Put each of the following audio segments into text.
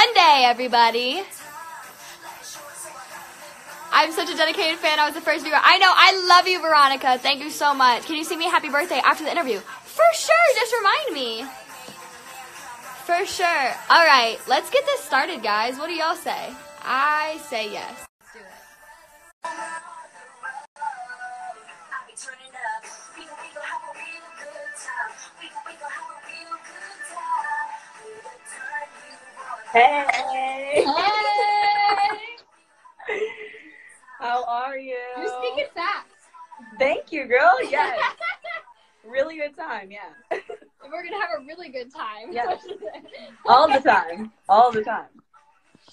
Monday, everybody. I'm such a dedicated fan. I was the first viewer. I know. I love you, Veronica. Thank you so much. Can you sing me a happy birthday after the interview? For sure. Just remind me. For sure. All right. Let's get this started, guys. What do y'all say? I say yes. Let's do it. Hey! Hey! How are you? You're speaking fast. Thank you, girl. Yes. Really good time, yeah. We're going to have a really good time. Yes. All the time. All the time.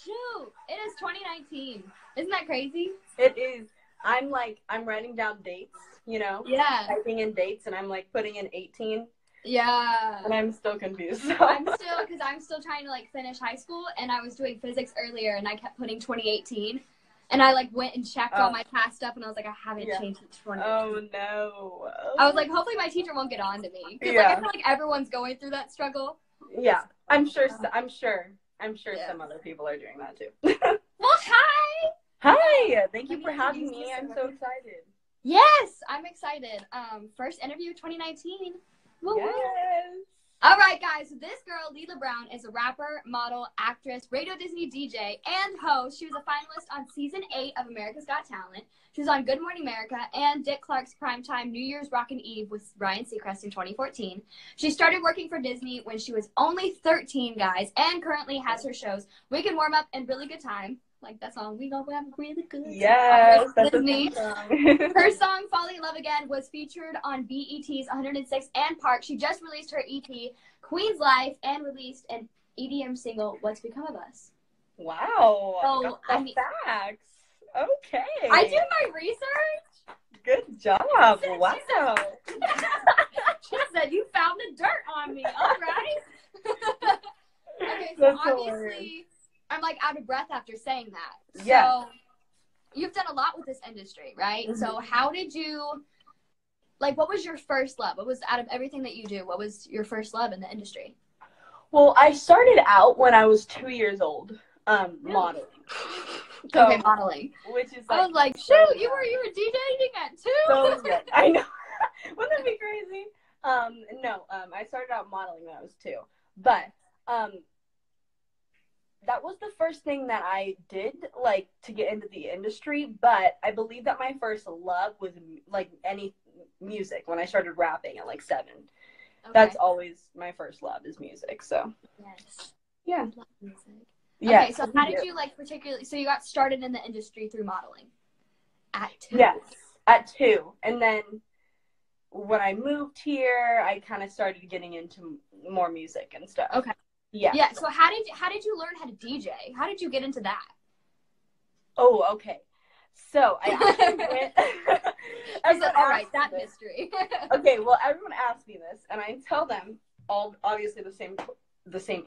Shoot. It is 2019. Isn't that crazy? It is. I'm writing down dates, you know? Yeah. Typing in dates, and I'm like putting in 18. Yeah. And I'm still confused. So. I'm still trying to like finish high school, and I was doing physics earlier, and I kept putting 2018, and I like went and checked all my past stuff, and I was like, I haven't changed it to 2018. Oh no. I was like, hopefully my teacher won't get on to me, because like I feel like everyone's going through that struggle. Yeah, I'm sure some other people are doing that too. Well, hi. Hi. Thank you for having me. I'm so excited. Yes, I'm excited. First interview 2019. Woo-woo. Yes. All right, guys. So this girl, Lela Brown, is a rapper, model, actress, Radio Disney DJ, and host. She was a finalist on season 8 of America's Got Talent. She was on Good Morning America and Dick Clark's primetime New Year's Rockin' Eve with Ryan Seacrest in 2014. She started working for Disney when she was only 13, guys, and currently has her shows Weekend Warm Up and Really Good Time. Like that song, we gonna have a really good time. Yes, that's Disney. song. Her song "Falling in Love Again" was featured on BET's 106 and Park. She just released her EP "Queen's Life" and released an EDM single "What's Become of Us." Wow. So facts. Okay. I do my research. Good job. Wow. She said you found the dirt on me. All right. Okay, so That's obviously. hilarious. I'm like out of breath after saying that. Yeah. So you've done a lot with this industry, right? Mm-hmm. So how did you, like, what was your first love? What was, out of everything that you do, what was your first love in the industry? Well, I started out when I was 2 years old, modeling. So, okay, modeling. Which is I was like, shoot, you were DJing at 2? So good. I know. Wouldn't that be crazy? No, I started out modeling when I was 2. But, that was the first thing that I did, like, to get into the industry, but I believe that my first love was, like, any music when I started rapping at, like, 7. Okay. That's always my first love is music, so. Yes. Yeah. I love music. Yeah. Okay, so how did you, like, particularly, so you got started in the industry through modeling? At 2? Yes, at 2. And then when I moved here, I kind of started getting into more music and stuff. Okay. Yeah. Yeah. So how did you learn how to DJ? How did you get into that? Oh, okay. So I actually went. All right, that mystery. Okay. Well, everyone asked me this, and I tell them all obviously the same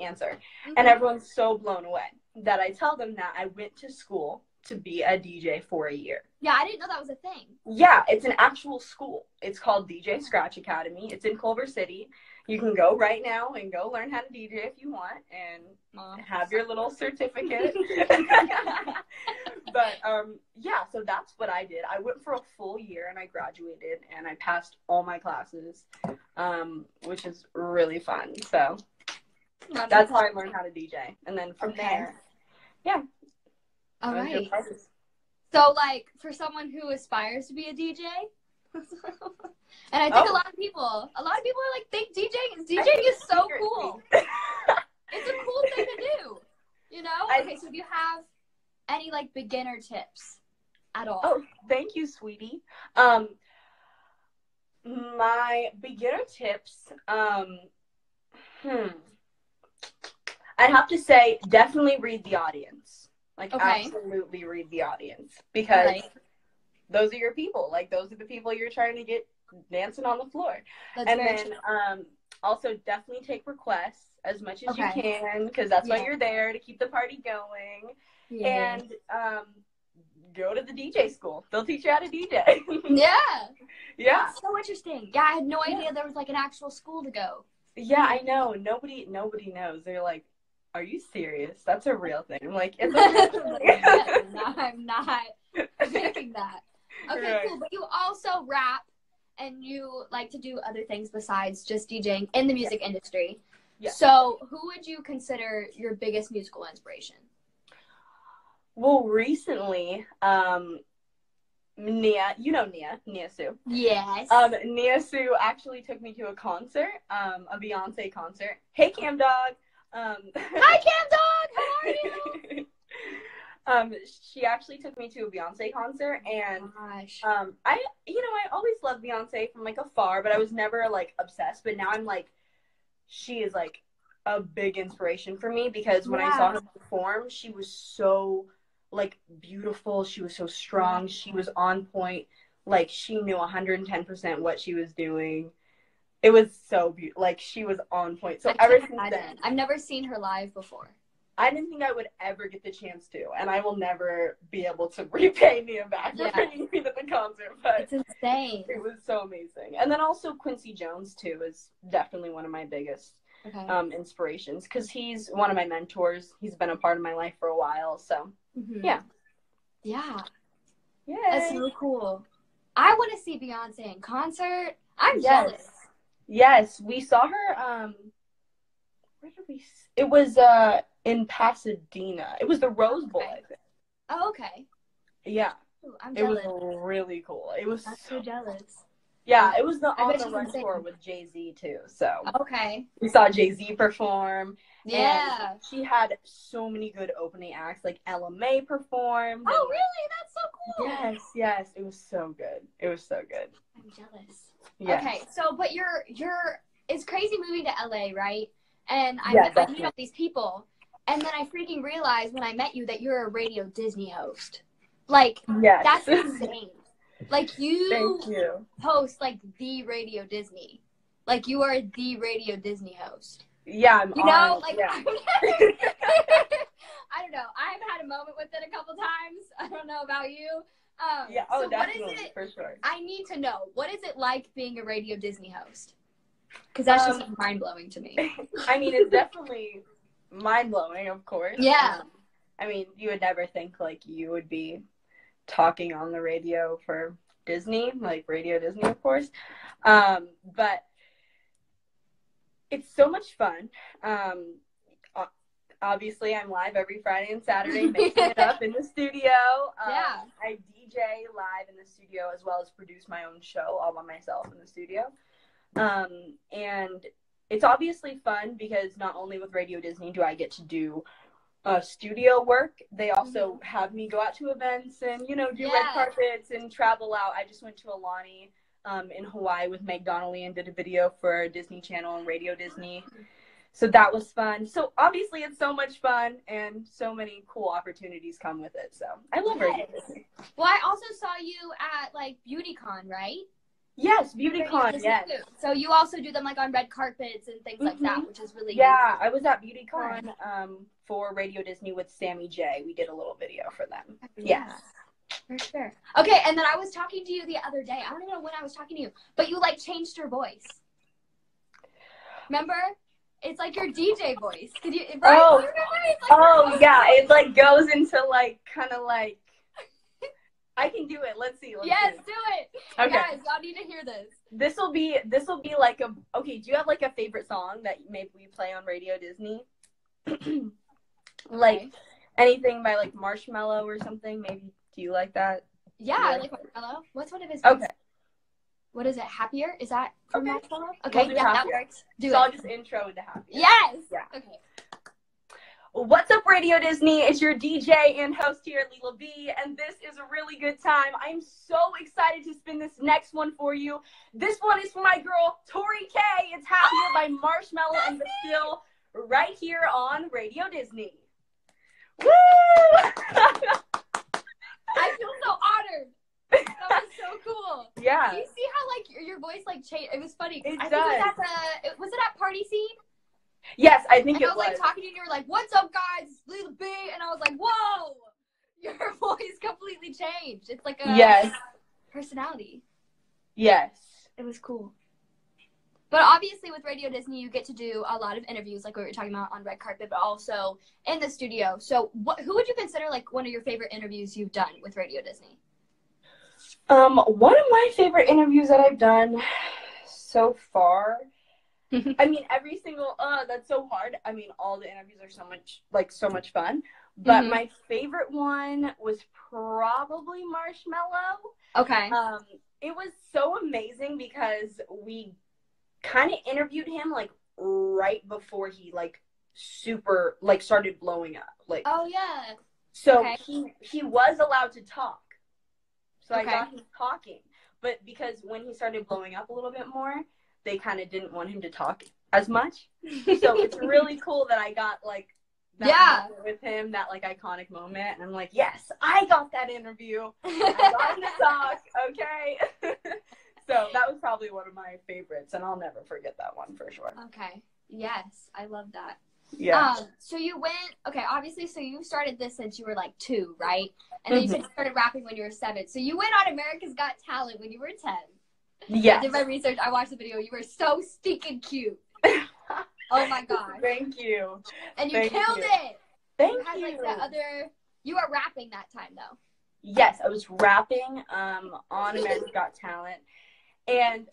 answer, mm-hmm. And everyone's so blown away that I tell them that I went to school to be a DJ for a year. Yeah, I didn't know that was a thing. Yeah, it's an actual school. It's called DJ Scratch Academy. It's in Culver City. You can go right now and go learn how to DJ if you want and have your little certificate. But, yeah, so that's what I did. I went for a full year and I graduated and I passed all my classes, which is really fun. So that's how I learned how to DJ. And then from there, yeah. All right. So, like, for someone who aspires to be a DJ, and I think a lot of people are like, think DJing is so cool. It's a cool thing to do, you know? Okay, so do you have any, like, beginner tips at all? Oh, thank you, sweetie. My beginner tips, I'd have to say definitely read the audience. Like, absolutely read the audience. Because those are your people. Like, those are the people you're trying to get dancing on the floor. That's and then true. Also definitely take requests as much as you can, because that's why you're there, to keep the party going. Yeah. And go to the DJ school. They'll teach you how to DJ. Yeah. Yeah. That's so interesting. Yeah, I had no idea there was like an actual school to go. Yeah, I know. Nobody knows. They're like, are you serious? That's a real thing. I'm like, it's a real thing. No, I'm not thinking that. Okay, Right. cool. But you also rap and you like to do other things besides just DJing in the music industry. Yeah. So who would you consider your biggest musical inspiration? Well, recently, Nia, you know Nia Sue. Yes. Nia Sue actually took me to a concert, a Beyonce concert. Hey, Cam Dog. Hi, Cam Dog. How are you? She actually took me to a Beyonce concert, and Gosh. I always loved Beyonce from like afar, but I was never like obsessed. But now I'm like, she is like a big inspiration for me, because when I saw her perform, she was so like beautiful. She was so strong. She was on point. Like, she knew 110% what she was doing. It was so beautiful. Like, she was on point. So ever since then, I've never seen her live before. I didn't think I would ever get the chance to, and I will never be able to repay Nia back for bringing me to the concert. But it's insane. It was so amazing. And then also Quincy Jones too is definitely one of my biggest inspirations, because he's one of my mentors. He's been a part of my life for a while. So yeah. That's so cool. I want to see Beyonce in concert. I'm jealous. Yes, we saw her. Where did we? It was in Pasadena. It was the Rose Bowl, I think. Oh, okay. Yeah. Ooh, I'm jealous. It was really cool. It was so jealous. Yeah, it was the On the Run tour with Jay-Z too. So we saw Jay-Z perform. Yeah. And she had so many good opening acts. Like Ella May performed. Oh, really? That's so cool. Yes. It was so good. It was so good. I'm jealous. Yes. Okay, so but it's crazy moving to LA, right? And I meet all these people, and then I freaking realized when I met you that you're a Radio Disney host. Like, that's insane. Like, you host, like, the Radio Disney. Like, you are the Radio Disney host. Yeah, I don't know. I've had a moment with it a couple times. I don't know about you. So definitely, for sure. I need to know, what is it like being a Radio Disney host? Because that's just mind-blowing to me. I mean, it's definitely mind-blowing, of course. Yeah. I mean, you would never think, like, you would be talking on the radio for Disney, like Radio Disney, of course. But it's so much fun. Obviously, I'm live every Friday and Saturday, making it up in the studio. I DJ live in the studio, as well as produce my own show all by myself in the studio. And it's obviously fun, because not only with Radio Disney do I get to do studio work, they also have me go out to events and, do red carpets and travel out. I just went to Alani in Hawaii with Meg Donnelly and did a video for Disney Channel and Radio Disney. So that was fun. So obviously it's so much fun, and so many cool opportunities come with it. So I love Radio Disney. Well, I also saw you at, like, BeautyCon, right? Yes, BeautyCon, yes. So you also do them, like, on red carpets and things like that, which is really I was at BeautyCon for Radio Disney with Sammy J. We did a little video for them. Yes. For sure. Okay, and then I was talking to you the other day. I don't even know when I was talking to you, but you, like, changed your voice. Remember? It's like your DJ voice. Could you? Right? Oh, it like goes into like kind of like. I can do it. Let's see. Do it. Okay. Guys, y'all need to hear this. This will be like a. Okay, do you have like a favorite song that maybe we play on Radio Disney? Like anything by like Marshmello or something? Maybe. Do you like that? Yeah, I like Marshmello. What's one of his? Okay. What is it? Happier? Is that from Marshmello? Okay, that works. I'll just intro into Happier. Yes! Yeah. Okay. What's up, Radio Disney? It's your DJ and host here, Lela B, and this is a really good time. I'm so excited to spin this next one for you. This one is for my girl, Tori Kay. It's Happier by Marshmello and Bastille, right here on Radio Disney. Woo! I feel so honored. That was so cool. Yeah. Do you see how, like, your voice, like, changed? It was funny. It I does. think was it at Party Scene? Yes, I think it was. I was, like, talking to you, and you were like, what's up, guys? It's Lela B. And I was like, whoa! Your voice completely changed. It's like a personality. Yes. It was cool. But obviously with Radio Disney, you get to do a lot of interviews, like what we were talking about on red carpet, but also in the studio. So who would you consider like one of your favorite interviews you've done with Radio Disney? One of my favorite interviews that I've done so far, I mean, every single, that's so hard. I mean, all the interviews are so much fun. But my favorite one was probably Marshmallow. Okay. It was so amazing because we kind of interviewed him like right before he like super like started blowing up. Like, oh yeah. So okay. he was allowed to talk. So okay. I got him talking. But because when he started blowing up a little bit more, they kind of didn't want him to talk as much. So it's really cool that I got like that moment with him, that like iconic moment. And I'm like, yes, I got that interview. I got him to talk. Okay. So that was probably one of my favorites, and I'll never forget that one for sure. Okay. Yes, I love that. Yeah. So you went, okay, obviously, so you started this since you were like 2, right? And then you said you started rapping when you were 7. So you went on America's Got Talent when you were 10. Yeah. I did my research. I watched the video. You were so stinking cute. Oh my gosh. Thank you. And you killed it. Thank you. Had, you. like, the other, you were rapping that time though. Yes, I was rapping on America's Got Talent. And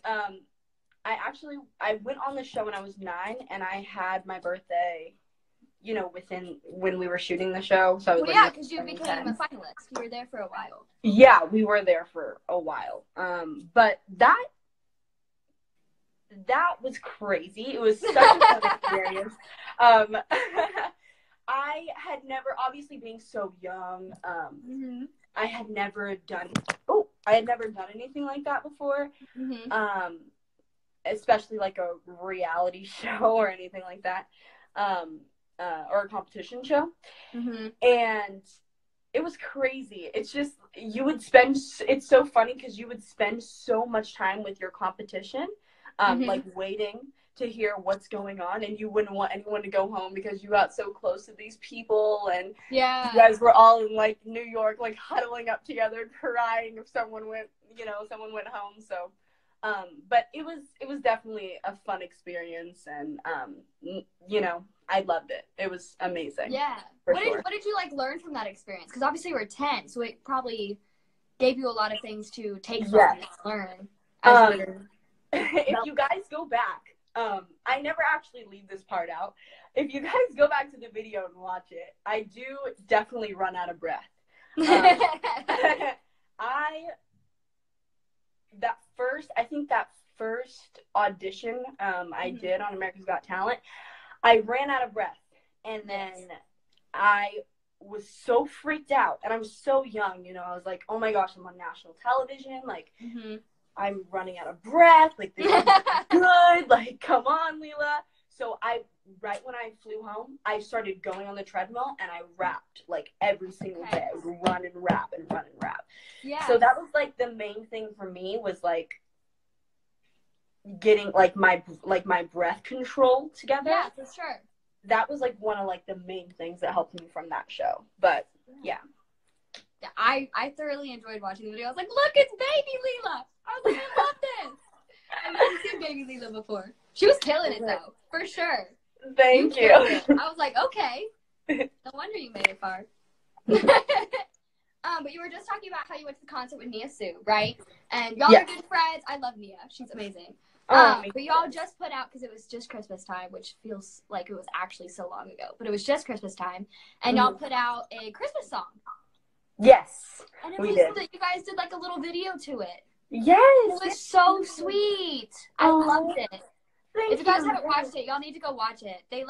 I went on the show when I was 9, and I had my birthday, you know, when we were shooting the show. So I was because you became a finalist. You were there for a while. Yeah, we were there for a while. But that was crazy. It was such a fun experience. I had never, obviously being so young, I had never done anything like that before. Especially like a reality show or anything like that, or a competition show. And it was crazy. It's just, it's so funny because you would spend so much time with your competition, like waiting to hear what's going on, and you wouldn't want anyone to go home because you got so close to these people, and you guys were all in like New York, like huddling up together, crying if someone went home. So but it was definitely a fun experience, and you know, I loved it. It was amazing. Yeah. What did you like learn from that experience? Because obviously you were 10, so it probably gave you a lot of things to take from and learn. If you guys go back, I never actually leave this part out. If you guys go back to the video and watch it, I do definitely run out of breath. That first audition I did on America's Got Talent, I ran out of breath, and then I was so freaked out, and I was so young, you know. I was like, oh my gosh, I'm on national television, like I'm running out of breath, like this is good, like come on, Lela. So right when I flew home, I started going on the treadmill, and I rapped like every single day. I would run and rap and run and rap. Yeah. So that was like the main thing for me, was like getting like my breath control together. Yeah, for sure. That was like one of like the main things that helped me from that show. But yeah. I thoroughly enjoyed watching the video. I was like, look, it's baby Lela. I was like, I love this. I've never seen baby Lela before. She was killing it though, for sure. Thank you. I was like, okay. No wonder you made it far. But you were just talking about how you went to the concert with Nia Sue, right? And y'all are good friends. I love Nia. She's amazing. But y'all just put out, because it was just Christmas time, which feels like it was actually so long ago, but it was just Christmas time, and y'all put out a Christmas song. Yes, and it was cool that you guys did like a little video to it. Yes, it was so sweet. I loved it. If you guys haven't watched it, y'all need to go watch it. They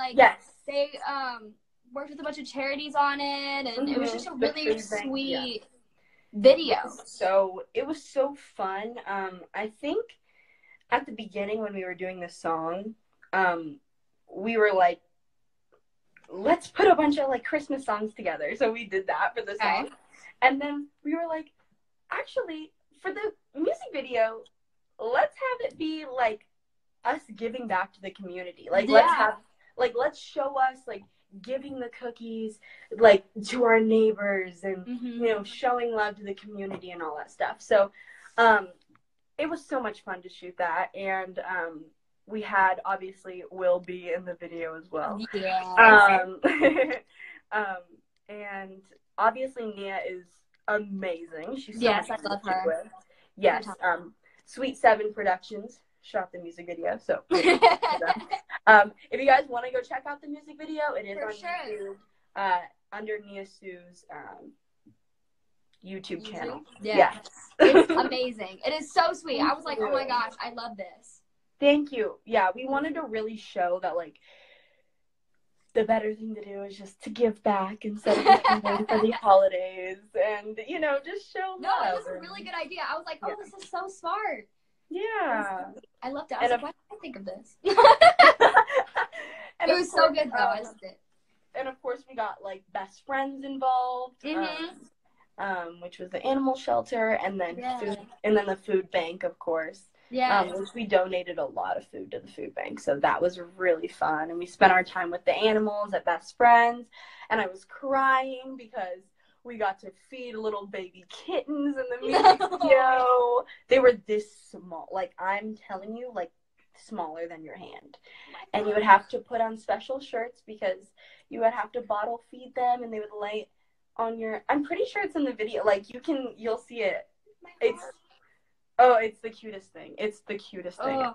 they worked with a bunch of charities on it, and it was just a really sweet video. So it was so fun. I think at the beginning when we were doing this song, we were like, let's put a bunch of like Christmas songs together. So we did that for the song. And then we were like, actually, for the music video, let's have it be like us giving back to the community. Like let's show us like giving the cookies like to our neighbors, and you know, showing love to the community and all that stuff. So it was so much fun to shoot that, and we had, obviously, Will be in the video as well. Yeah. And obviously Nia is amazing. She's so yes, much I love fun to her. work with. Yes. Sweet 7 Productions shot the music video. So if you guys want to go check out the music video, it is on YouTube under Nia Sue's YouTube channel. Yes. It's amazing. It is so sweet. I was like, oh my gosh, I love this. Thank you. Yeah, we wanted to really show that, like, the better thing to do is just to give back instead of waiting for the holidays and, you know, just show love. No, it was a really good idea. I was like, oh, this is so smart. Yeah. I loved it. I was like, why didn't I think of this? It was so good, though. I loved it. And, of course, we got, like, best friends involved, which was the animal shelter, and then food, and then the food bank, of course. Yeah. Which we donated a lot of food to the food bank. So that was really fun. And we spent our time with the animals at Best Friends. And I was crying because we got to feed little baby kittens in the music video. They were this small. Like, I'm telling you, like, smaller than your hand. And you would have to put on special shirts because you would have to bottle feed them. And they would lay on your... I'm pretty sure it's in the video. Like, you'll see it. It's the cutest thing. It's the cutest thing.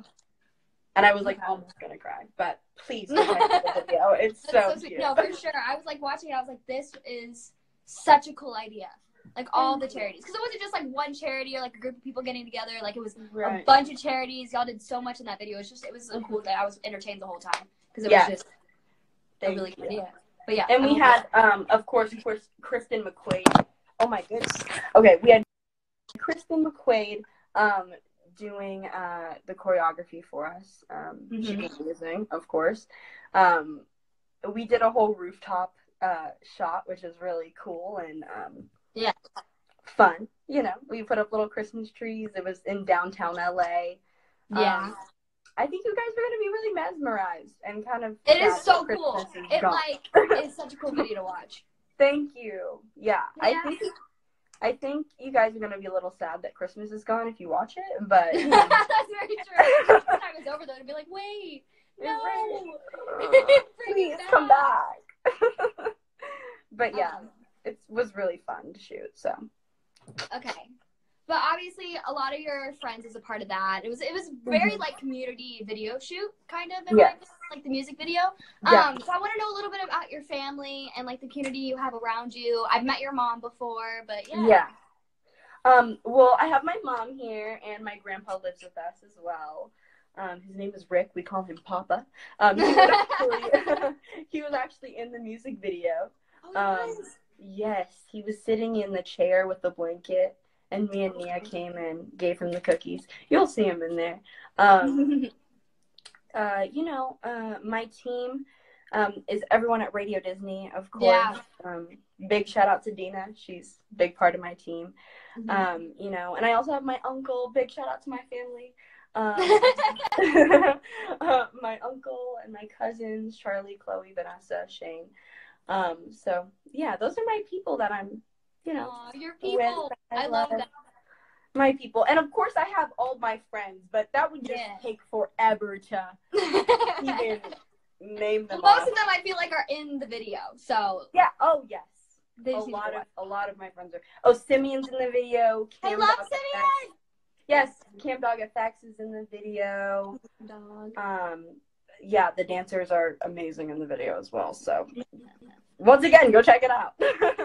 And I was, like, almost gonna cry. But please go check out the video. It's so cute. No, for sure. I was, like, watching it. I was like, this is such a cool idea. Like, all the charities. Because it wasn't just, like, one charity or, like, a group of people getting together. Like, it was a bunch of charities. Y'all did so much in that video. It was a cool thing. I was entertained the whole time. Because it was just a really good idea. But, yeah. And we had, of course, Kristen McQuaid. Oh, my goodness. Okay, we had Kristen McQuaid doing the choreography for us. She was amazing, of course. We did a whole rooftop shot, which is really cool and fun. You know, we put up little Christmas trees. It was in downtown LA. Yeah. I think you guys are going to be really mesmerized and kind of... It is so cool. It's such a cool video to watch. Thank you. Yeah. I think you guys are going to be a little sad that Christmas is gone if you watch it, but... That's very true. When the time is over, though, to be like, wait, no. Please come back. But, yeah, it was really fun to shoot, so... Okay. But obviously, a lot of your friends is a part of that. It was very, like, community video shoot, kind of, in my opinion, like the music video. So I want to know a little bit about your family and, like, the community you have around you. I've met your mom before, but yeah. Well, I have my mom here, and my grandpa lives with us as well. His name is Rick. We call him Papa. He was actually in the music video. Oh, yes, he was sitting in the chair with the blanket. And me and Nia came and gave him the cookies. You'll see him in there. My team is everyone at Radio Disney, of course. Yeah. Big shout out to Dina. She's a big part of my team. And I also have my uncle. Big shout out to my family. My uncle and my cousins, Charlie, Chloe, Vanessa, Shane. So, yeah, those are my people that I'm your people. I love that. My people. And of course I have all my friends, but that would just take forever to even name them. Most of them I feel like are in the video. So yeah, yes. A lot of my friends are. Oh, Simeon's in the video. I love Simeon. Yes, Cam Dog FX is in the video. The dancers are amazing in the video as well. So once again, go check it out.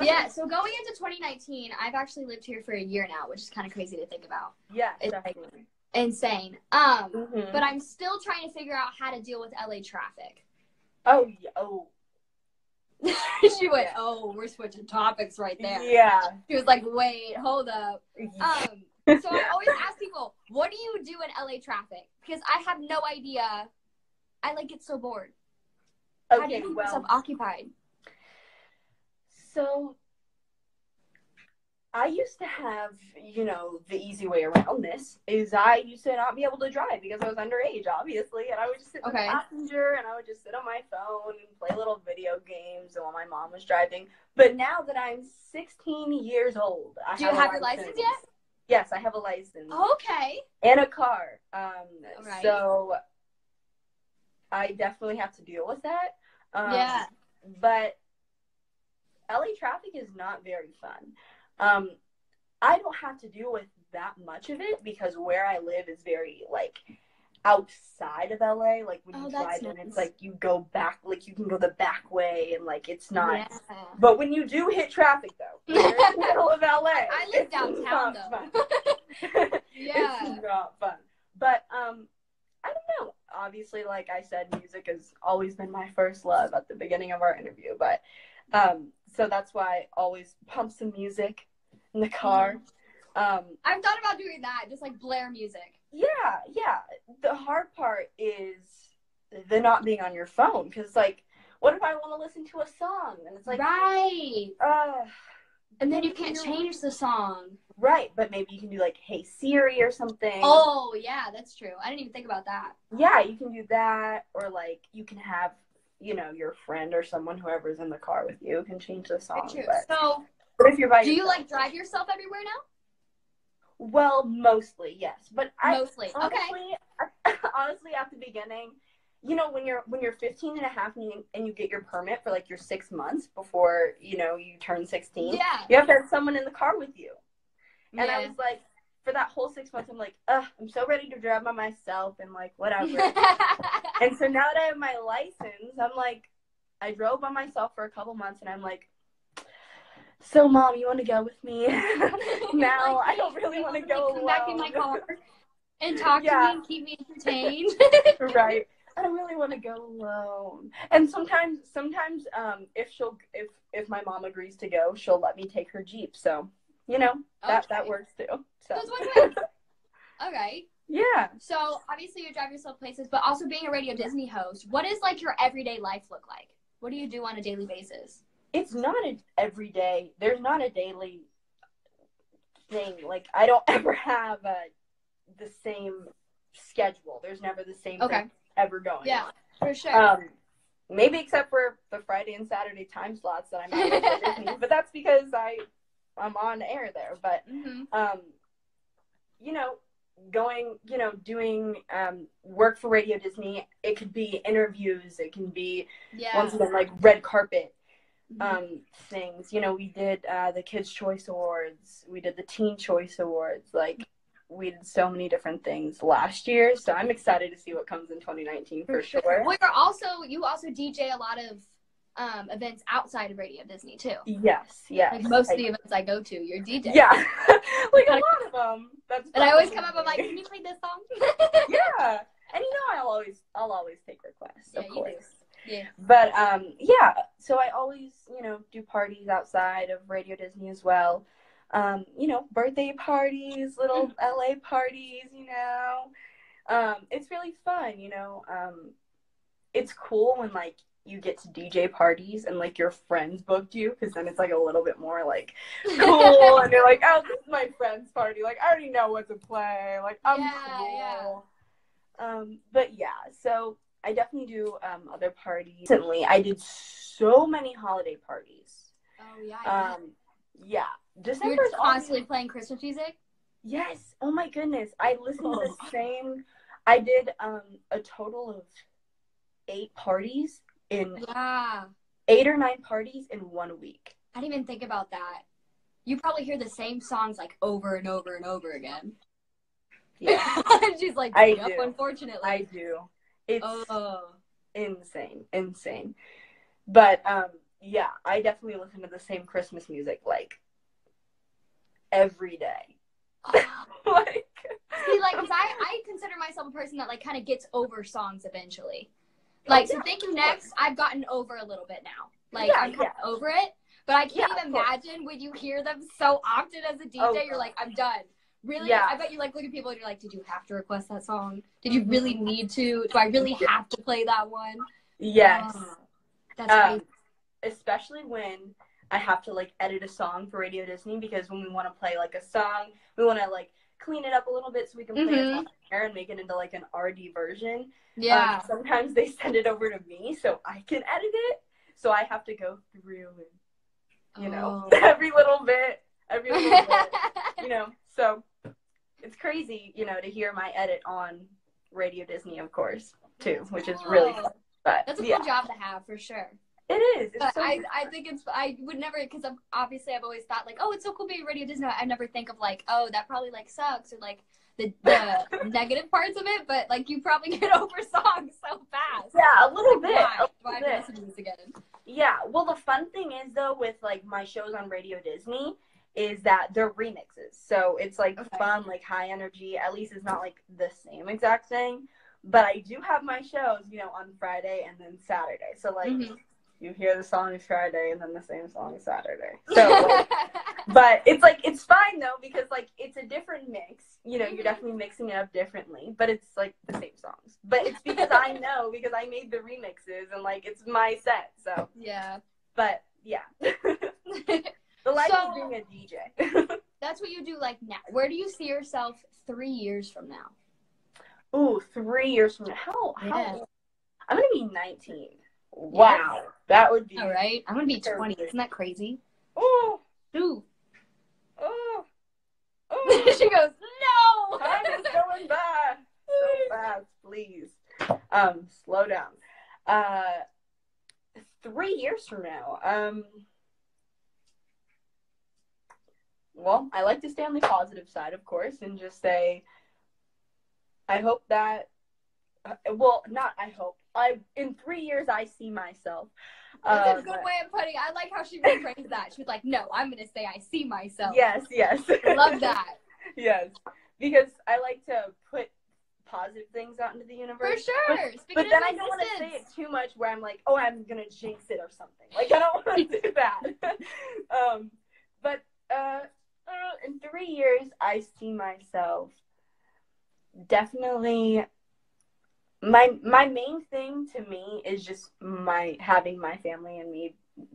Yeah, so going into 2019, I've actually lived here for a year now, which is kind of crazy to think about. Yeah, it's definitely. Insane. But I'm still trying to figure out how to deal with LA traffic. Oh, yeah. Oh. She went, we're switching topics right there. Yeah. She was like, wait, hold up. So I always ask people, what do you do in LA traffic? Because I have no idea. I get so bored. How do you keep yourself occupied? So, I used to have, the easy way around this is I used to not be able to drive because I was underage, obviously, and I would just sit in the passenger and I would just sit on my phone and play little video games while my mom was driving. But now that I'm 16 years old, do you have your license yet? Yes, I have a license. Okay. And a car. So I definitely have to deal with that. Yeah. But LA traffic is not very fun. I don't have to deal with that much of it because where I live is very, like, outside of LA. Like, when you drive in, it's like you go back, like, you can go the back way, and, like, it's not. Yeah. But when you do hit traffic, though, when you're in the middle of LA, I live downtown, though. Yeah. It's not fun. But, I don't know. Obviously, like I said, music has always been my first love at the beginning of our interview. But, so that's why I always pump some music in the car. I've thought about doing that, just like blare music. Yeah. The hard part is the not being on your phone, because, like, what if I want to listen to a song? And it's like, right. And then you can't change the song. Right, but maybe you can do, like, Hey Siri or something. Oh, yeah, that's true. I didn't even think about that. Yeah, you can do that, or, like, you can have, you know, your friend or someone, whoever's in the car with you, can change the song. True. But so, if you're by do you, like, drive yourself everywhere now? Well, mostly, yes. But mostly, honestly, honestly, at the beginning, you know, when you're 15 and a half and you get your permit for, like, your 6 months before, you know, you turn 16, you have to have someone in the car with you. And I was like, for that whole 6 months, I'm like, I'm so ready to drive by myself and, like, whatever. And so now that I have my license, I'm like, I drove by myself for a couple months, and I'm like, so, Mom, you want to go with me? Now, like, I don't really want to go alone. Come back in my car and talk to me and keep me entertained. Right. I don't really want to go alone. And sometimes, if my mom agrees to go, she'll let me take her Jeep. So, you know, that works too. So. Okay. Yeah. So, obviously you drive yourself places, but also being a Radio Disney host, what does, like, your everyday life look like? What do you do on a daily basis? It's not an everyday. There's not a daily thing. Like, I don't ever have the same schedule. There's never the same thing ever going on. Yeah, for sure. Maybe except for the Friday and Saturday time slots that I'm at Disney, but that's because I'm on air there. But you know, doing work for Radio Disney. It could be interviews. It can be once again, like, red carpet things. You know, we did the Kids' Choice Awards. We did the Teen Choice Awards. Like, we did so many different things last year. So I'm excited to see what comes in 2019 for sure. Well, you also DJ a lot of events outside of Radio Disney too. Yes. Like, most of the events I go to, you're DJ. Yeah, like a lot of them. And I always come up, I'm like, can you play this song? Yeah, and you know, I'll always take requests. Of course. You do. Yeah. But so I always, you know, do parties outside of Radio Disney as well. You know, birthday parties, little LA parties, you know. It's really fun, you know. It's cool when, like, you get to DJ parties and, like, your friends booked you, because then it's, like, a little bit more, like, cool, and you're like, oh, this is my friend's party. Like, I already know what to play. Like, I'm cool. Yeah. But yeah, so I definitely do other parties. Recently, I did so many holiday parties. Oh, yeah. Yeah. You're constantly playing Christmas music? Yes. Oh, my goodness. I listened to the same. I did a total of 8 parties in 8 or 9 parties in 1 week. I didn't even think about that. You probably hear the same songs, like, over and over and over again. Yeah. She's like, I do. Unfortunately. I do. It's insane. But, yeah, I definitely listen to the same Christmas music, like, every day. Like, see, like, 'cause I consider myself a person that, like, kind of gets over songs eventually. Like, so Thank You Next, I've gotten over a little bit now. Like, I'm kind of over it. But I can't even imagine when you hear them so often as a DJ, you're like, I'm done. Really? Yeah. I bet you, like, look at people and you're like, did you have to request that song? Did you really need to? Do I really have to play that one? Yes. That's crazy. Especially when I have to, like, edit a song for Radio Disney, because when we want to play, like, a song, we want to, like, clean it up a little bit so we can play it on air and make it into, like, an RD version. Yeah. Sometimes they send it over to me so I can edit it. So I have to go through and, you know, every little bit, you know. So it's crazy, you know, to hear my edit on Radio Disney, of course. too, which is really fun. But that's a cool job to have for sure. It is. But I think I would never, because obviously I've always thought like, oh, it's so cool being Radio Disney. I never think of like, oh, that probably like sucks or like the negative parts of it. But like you probably get over songs so fast. Yeah, a little bit. Why have to listen to this again? Yeah. Well, the fun thing is though with like my shows on Radio Disney is that they're remixes. So it's like fun, like high energy. At least it's not like the same exact thing. But I do have my shows, you know, on Friday and then Saturday. So like you hear the song Friday and then the same song Saturday. So, like, but it's like, it's fine though, because like it's a different mix. You know, you're definitely mixing it up differently, but it's like the same songs. But it's because I know, because I made the remixes and like it's my set. So, yeah. But yeah. The life of being a DJ. That's what you do like now. Where do you see yourself 3 years from now? Ooh, 3 years from now. How I'm going to be 19. Wow. Yes. That would be. All right. I'm going to be 20. Isn't that crazy? Oh. Ooh. Oh. Oh. She goes, no. Time is going by so fast, please. Slow down. 3 years from now. Well, I like to stay on the positive side, of course, and just say, I hope that, well, not I hope. In 3 years, I see myself. That's a good way of putting it. I like how she rephrased that. She was like, no, I'm going to say I see myself. Yes. Love that. Yes. Because I like to put positive things out into the universe. For sure. But then I don't want to say it too much where I'm like, oh, I'm going to jinx it or something. Like, I don't want to do that. But in 3 years, I see myself definitely. My main thing to me is just having my family and me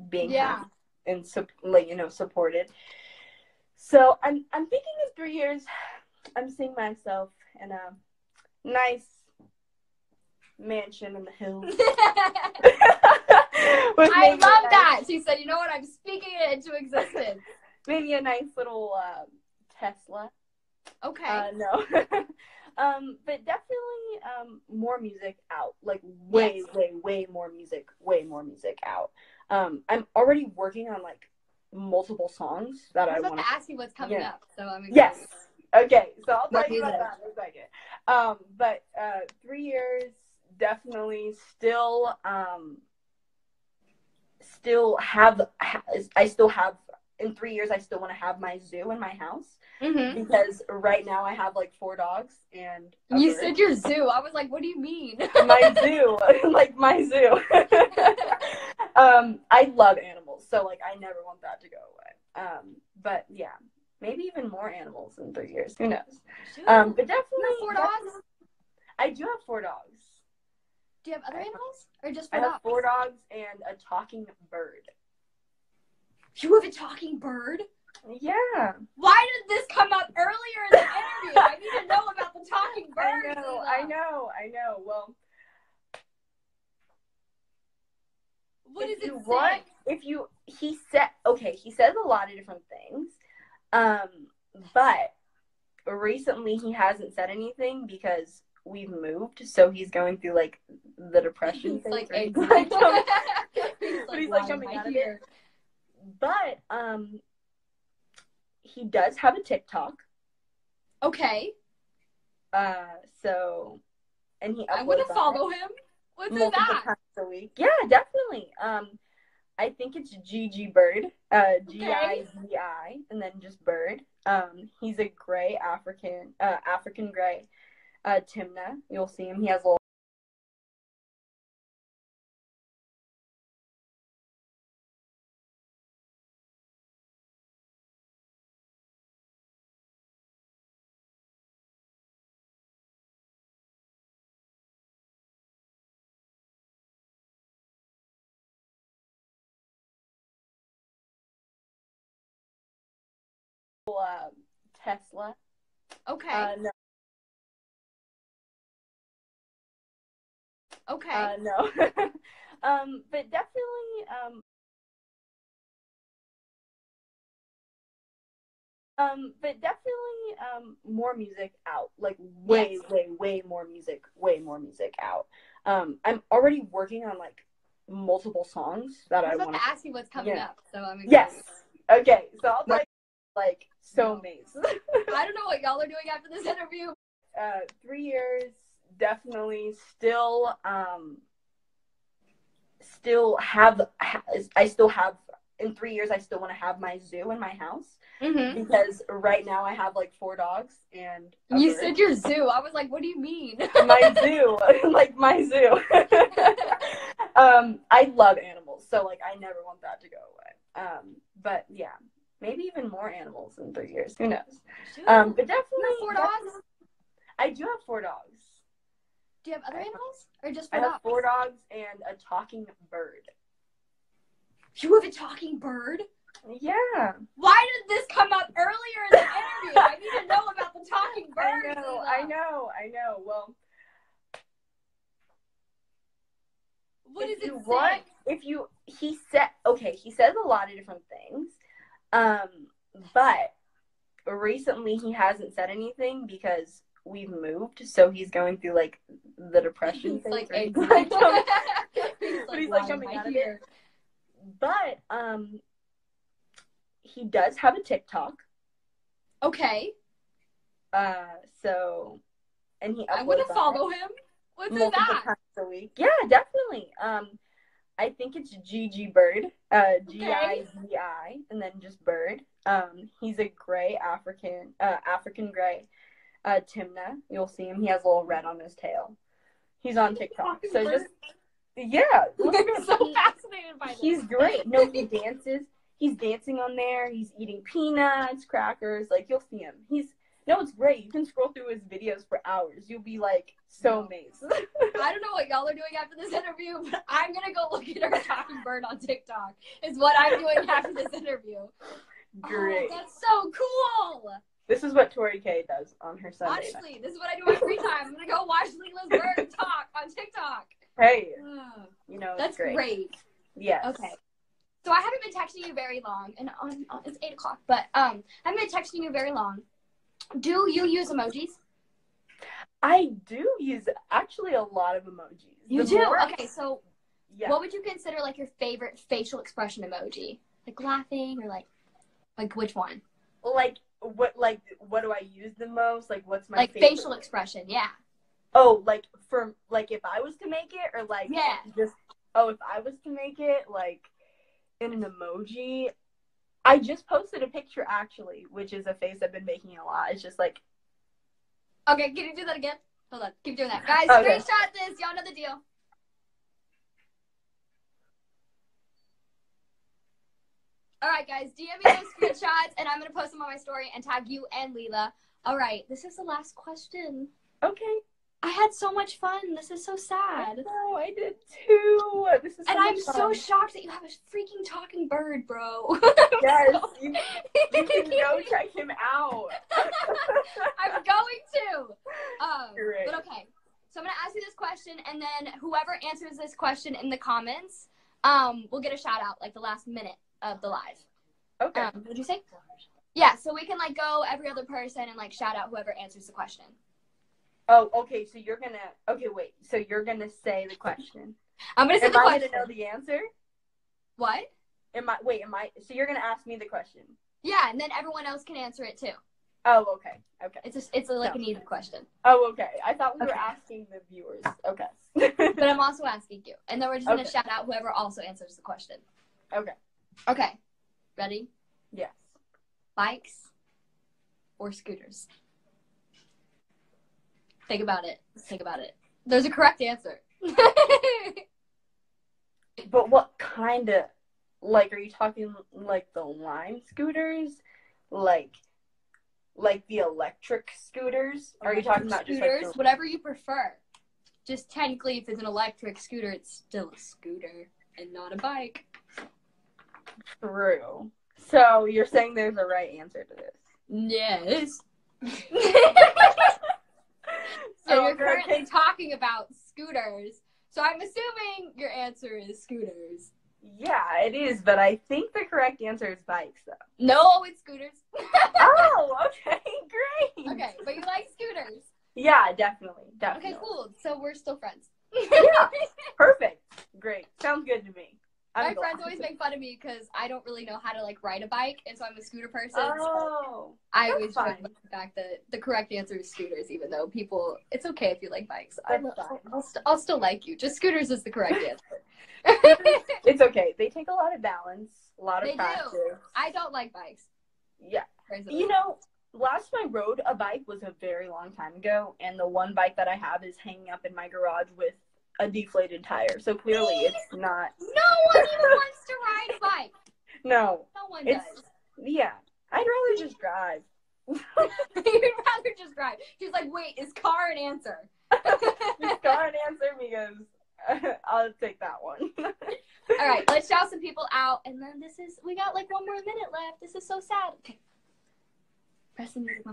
being happy and supported. So I'm thinking in 3 years, I'm seeing myself in a nice mansion in the hills. I love that. She said, you know what? I'm speaking it into existence. Maybe a nice little Tesla. Okay. No. But definitely more music out. Like way more music out. I'm already working on like multiple songs that I want to. I was about to ask you what's coming up, so I'm excited. Yes. Okay, so I'll tell you about that in a second. But 3 years, definitely still have. I still have. In 3 years, I still want to have my zoo in my house because right now I have like 4 dogs and you said your zoo. I was like, what do you mean? My zoo, like my zoo. I love animals, so like I never want that to go away. But yeah, maybe even more animals in 3 years. Who knows? But definitely 4 dogs. I do have 4 dogs. Do you have other animals or just 4 dogs? I have 4 dogs and a talking bird. You have a talking bird? Yeah. Why did this come up earlier in the interview? I need to know about the talking bird. I know. Well, what does it say? He says a lot of different things. But recently he hasn't said anything because we've moved, so he's going through like the depression phase. Like, he's like coming out of it. But he does have a TikTok. Okay. So, and he. I want to follow him. What's that? Times a week. Yeah, definitely. I think it's Gigi Bird. Gizzi, and then just Bird. He's a gray African gray. Timna. You'll see him. He has a little. Tesla. Okay. No. Okay. No. But definitely But definitely more music out. Like way more music out. I'm already working on like multiple songs that I want to ask you what's coming up. So I'm excited. Yes. Okay. So I'll tell you, like so amazing. I don't know what y'all are doing after this interview. 3 years, definitely still I still have in 3 years I still want to have my zoo in my house. Mm-hmm. Because right now I have like 4 dogs and you bird. Said your zoo. I was like, what do you mean? My zoo. Like my zoo. I love animals, so like I never want that to go away. But yeah, maybe even more animals in 3 years. Who knows? But definitely you have 4 dogs? I do have 4 dogs. Do you have other animals? Or just 4 dogs? I have 4 dogs and a talking bird. You have a talking bird? Yeah. Why did this come up earlier in the interview? I need to know about the talking bird. I know. Well, what does it say? He says a lot of different things. But recently he hasn't said anything because we've moved, so he's going through like the depression phase. Like, he's like coming out of it. But he does have a TikTok. Okay. So, and he. I want to follow him. What's multiple that? Times a week. Yeah, definitely. I think it's Gigi Bird. Gizi, and then just Bird. He's a gray African gray. Timna, you'll see him. He has a little red on his tail. He's on TikTok. So just I'm so fascinated by this. He's great. No, he dances. He's dancing on there. He's eating peanuts, crackers. Like you'll see him. It's great. You can scroll through his videos for hours. You'll be like so amazed. I don't know what y'all are doing after this interview, but I'm gonna go look at our talking bird on TikTok. Is what I'm doing after this interview. Great. Oh, that's so cool. This is what Tori Kay does on her Sunday Honestly, night. This is what I do in my free time. I'm gonna go watch Lela's bird talk on TikTok. Hey, that's great. Yes. Okay. So I haven't been texting you very long, and it's 8 o'clock, but I haven't been texting you very long. Do you use emojis? I do use actually a lot of emojis. You do? Okay, so what would you consider like your favorite facial expression emoji? Like laughing or like which one? Like what do I use the most? Like what's my favorite? Facial expression, yeah. Oh, like if I was to make it, or like if I was to make it like in an emoji. I just posted a picture actually, which is a face I've been making a lot. It's just like. Okay, can you do that again? Hold on, keep doing that, guys. Okay. Screenshot this. Y'all know the deal. All right, guys, DM me those screenshots, and I'm gonna post them on my story and tag you and Lela. All right, this is the last question. Okay. I had so much fun. This is so sad. Oh, I did too. This is so I'm so shocked that you have a freaking talking bird, bro. Yes, you can go check him out. I'm going to. Great. But okay, so I'm gonna ask you this question, and then whoever answers this question in the comments, will get a shout out like the last minute of the live. Okay. What did you say? Yeah, so we can like go every other person and like shout out whoever answers the question. Oh, okay. So you're gonna. Okay, wait. So you're gonna say the question. I'm gonna say the question. Am I gonna know the answer? What? So you're gonna ask me the question? Yeah, and then everyone else can answer it too. Oh, okay. Okay. It's an easy question. Oh, okay. I thought we were asking the viewers. Okay. But I'm also asking you, and then we're just gonna shout out whoever also answers the question. Okay. Okay. Ready? Yes. Bikes or scooters? Think about it. There's a correct answer. But what kind of, like, are you talking like the Lime scooters? Like the electric scooters? Are you talking about scooters? Just like whatever you prefer. Just technically, if it's an electric scooter, it's still a scooter and not a bike. True. So you're saying there's a right answer to this? Yes. So and you're currently talking about scooters. So I'm assuming your answer is scooters. Yeah, it is, but I think the correct answer is bikes, though. No, it's scooters. Oh, okay, great. Okay, but you like scooters. Yeah, definitely. Okay, cool. So we're still friends. Yeah, perfect. Great. Sounds good to me. My friends always make fun of me because I don't really know how to like ride a bike, and so I'm a scooter person. Oh, so I always joke about the fact that the correct answer is scooters, even though people, it's okay if you like bikes. I'll still like you. Just scooters is the correct answer. It's okay. They take a lot of balance, a lot of practice. Do. I don't like bikes. Yeah. You know, last time I rode a bike was a very long time ago, and the one bike that I have is hanging up in my garage with a deflated tire. So clearly it's not. No one even wants to ride a bike. No. No one does. Yeah. I'd rather just drive. You'd rather just drive. She's like, wait, is car an answer? Is car an answer? Because I'll take that one. All right, let's shout some people out. And then we got like 1 more minute left. This is so sad. Okay. Press the music.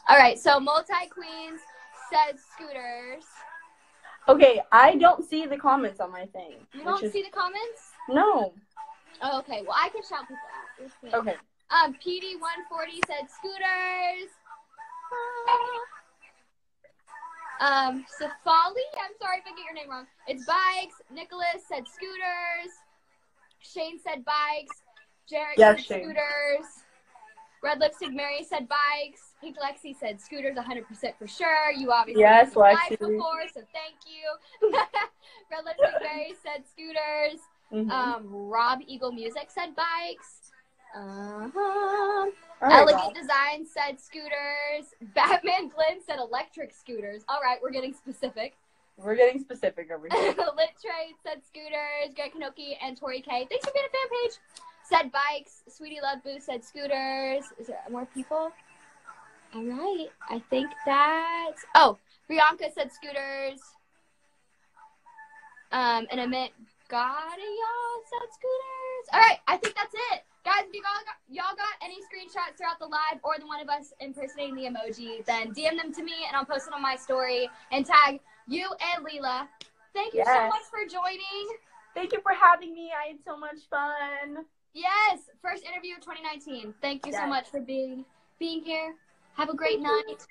All right, so Multi-Queens said scooters. Okay, I don't see the comments on my thing. You don't see the comments? No. Oh, okay, well, I can shout people out. Okay. PD140 said scooters. Safali, I'm sorry if I get your name wrong. It's bikes. Nicholas said scooters. Shane said bikes. Jarek said Shane. Scooters. Red Lipstick Mary said bikes. Pink Lexi said scooters 100% for sure. You obviously yes, live before, so thank you. Red Lipstick Mary said scooters. Rob Eagle Music said bikes. Elegant Design said scooters. Batman Glenn said electric scooters. All right, we're getting specific. We're getting specific over here. Lit Trade said scooters. Greg Kanoki and Tori Kay, thanks for being a fan page, said bikes. Sweetie Love Boo said scooters. Is there more people? All right, I think that's... Oh, Bianca said scooters. And Amit Gaudial said scooters. All right, I think that's it. Guys, if y'all got any screenshots throughout the live or the one of us impersonating the emoji, then DM them to me and I'll post it on my story and tag you and Lela. Thank you so much for joining. Thank you for having me. I had so much fun. Yes, first interview of 2019. Thank you so much for being here. Have a great night.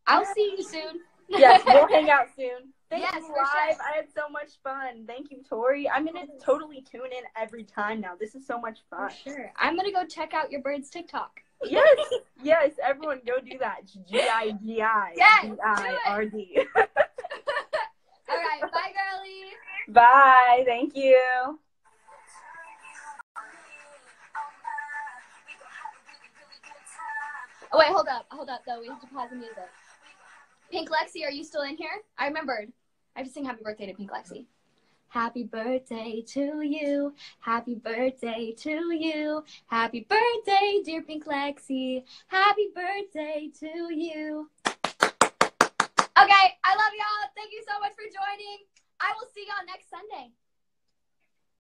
I'll see you soon. Yes, we'll hang out soon. Thank you, for live. sure. I had so much fun. Thank you, Tori. I'm going to totally tune in every time now. This is so much fun. For sure. I'm going to go check out your bird's TikTok. Yes, everyone go do that. G-I-G-I. Yes, G-I-R-D. All right, bye, girlie. Bye. Thank you. Oh, wait, hold up, though. We have to pause the music. Pink Lexi, are you still in here? I remembered. I have to sing happy birthday to Pink Lexi. Happy birthday to you. Happy birthday to you. Happy birthday, dear Pink Lexi. Happy birthday to you. Okay, I love y'all. Thank you so much for joining. I will see y'all next Sunday.